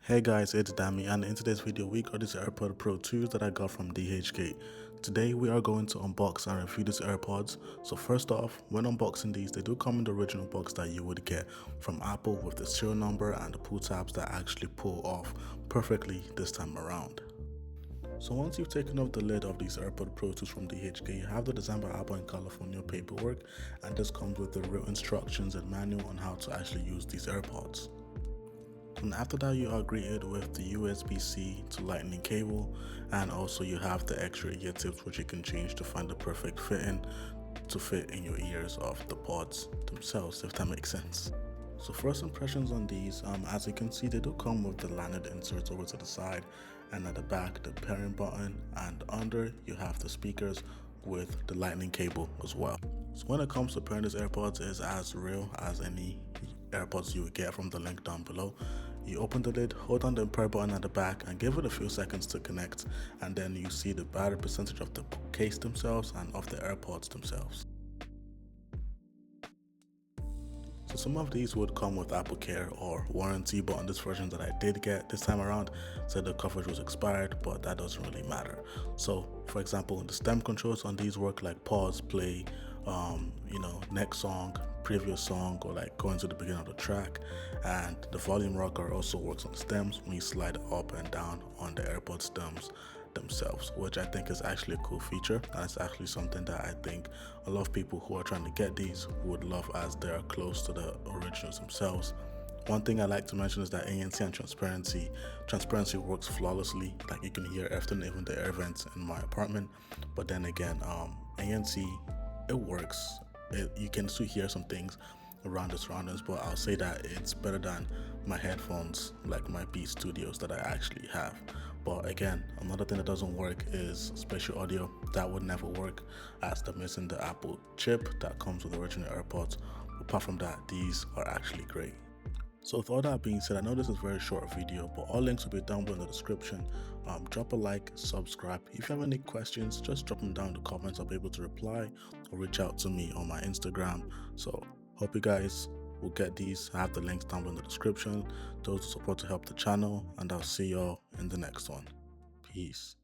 Hey guys, it's Dami, and in today's video we got these AirPod Pro 2s that I got from DHGate. Today we are going to unbox and review these AirPods. So first off, when unboxing these, they do come in the original box that you would get from Apple with the serial number and the pull tabs that actually pull off perfectly this time around. So once you've taken off the lid of these AirPod Pro 2s from DHGate, you have the design by Apple in California paperwork, and this comes with the real instructions and manual on how to actually use these AirPods. And after that, you are greeted with the USB-C to lightning cable, and also you have the extra ear tips which you can change to find the perfect fitting to fit in your ears of the pods themselves, if that makes sense. So first impressions on these, as you can see, they do come with the lanyard inserts over to the side, and at the back the pairing button, and under you have the speakers with the lightning cable as well. So when it comes to pairing these AirPods, is as real as any AirPods you would get from the link down below. You open the lid, hold on the pair button at the back and give it a few seconds to connect, and then you see the battery percentage of the case themselves and of the AirPods themselves. So some of these would come with Apple Care or warranty, but on this version that I did get this time around said the coverage was expired, but that doesn't really matter. So for example, the stem controls on these work like pause, play, next song, previous song, or like going to the beginning of the track, and the volume rocker also works on the stems when you slide up and down on the AirPod stems themselves, which I think is actually a cool feature, and it's actually something that I think a lot of people who are trying to get these would love, as they are close to the originals themselves. One thing I like to mention is that ANC and transparency works flawlessly. Like you can hear everything, even the air vents in my apartment. But then again, ANC, it works. You can still hear some things around the surroundings, but I'll say that it's better than my headphones, like my Beats Studios that I actually have. But again, another thing that doesn't work is spatial audio. That would never work, as they're missing the Apple chip that comes with the original AirPods. Apart from that, these are actually great. So with all that being said, I know this is a very short video, but all links will be down below in the description. Drop a like, subscribe. If you have any questions, just drop them down in the comments. I'll be able to reply, or reach out to me on my Instagram. So hope you guys will get these. I have the links down below in the description. Those who support to help the channel, and I'll see y'all in the next one. Peace.